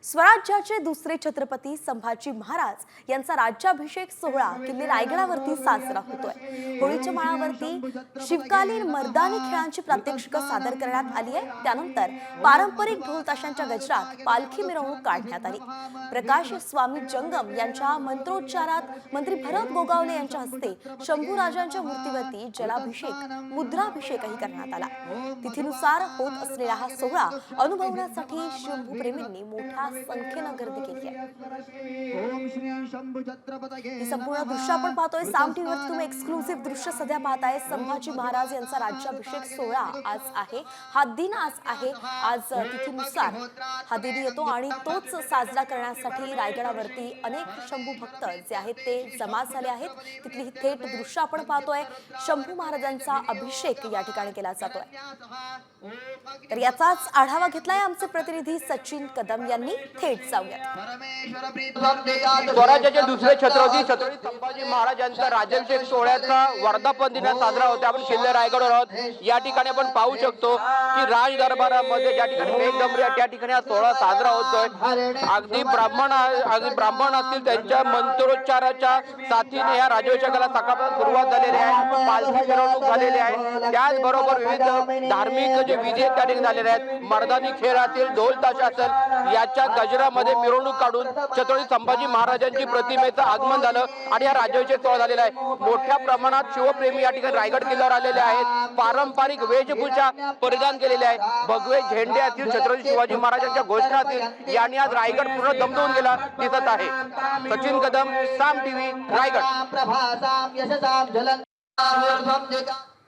स्वराज्याचे दुसरे छत्रपती संभाजी महाराज यांचा राज्याभिषेक सोहळा किल्ले रायगडावरती साजरा होतोय। होळीच्या माळावरती शिवकालीन मर्दानी खेळांची प्रात्यक्षिकं सादर करण्यात आली आहे। त्यानंतर पारंपरिक ढोल ताशांच्या गजरात पालखी मिरवणूक काढण्यात आली। प्रकाश स्वामी जंगम यांच्या मंत्रोच्चारात मंत्री भरत गोगावले यांच्या हस्ते शंभूराजांच्या मूर्तीवरती जलाभिषेक मुद्राभिषेकही करण्यात आला। तिथीनुसार होत असलेला हा सोहळा अनुभवण्यासाठी शंभूप्रेमींनी मोठ्या संख्येने गर्दी केली आहे। ही संपूर्ण दृश्य आपण पाहतोय। साम टीव्हीवर तुम्ही एक्सक्लुसिव्ह दृश्य सध्या पाहताय। संभाजी महाराज यांचा राज्याभिषेक सोहळा आज आहे, हा दिन आज आहे। आज तिथीनुसार हा दिन येतो आणि तोच साजरा करण्यासाठी रायगडावरती अनेक शंभू भक्त जे आहेत ते जमा झाले आहेत। तिथली ही थेट दृश्य आपण पाहतोय। शंभू महाराजांचा अभिषेक या ठिकाणी केला जातोय। तर याचाच आढावा घेतलाय आमचे प्रतिनिधी सचिन कदम यांनी। थेट जाऊयात। स्वराज्याचे दुसरे छत्रपती संभाजी महाराज यांचा राज्याभिषेक सोहळ्याचा वर्धापन दिन साजरा होतो। आपण किल्ले रायगडवर आहोत। या ठिकाणी आपण पाहू शकतो की राज दरबारामध्ये ज्या ठिकाणी मेघदंबरी त्या ठिकाणी हा सोहळा साजरा होतोय। अगदी ब्राह्मण असतील त्यांच्या मंत्रोच्चाराच्या साथीने या राज्याभिषेकाला सकाळपासून सुरुवात झालेली आहे। पालखी मिरवणूक झालेली आहे। त्याचबरोबर विविध धार्मिक जे विधी त्या ठिकाणी झालेले आहेत। मर्दानी खेळ असतील, ढोल ताशा असेल, याच्या गजरामध्ये मिरवणूक काढून छत्रपती संभाजी महाराजांची प्रतिमेचं आगमन झालं आणि हा राज्याभिषेक सोहळा झालेला आहे। मोठ्या प्रमाणात शिवप्रेमी या ठिकाणी रायगड किल्ल्यावर आलेले आहेत। पारंपरिक वेशभूषा परिधान केलेली आहे। भगवे झेंडे असतील, छत्रपती शिवाजी महाराजांच्या घोषणा असतील, यांनी आज रायगड पूर्ण दमदमून गेला दिसत आहे। सचिन कदम, साम टीव्ही, रायगड।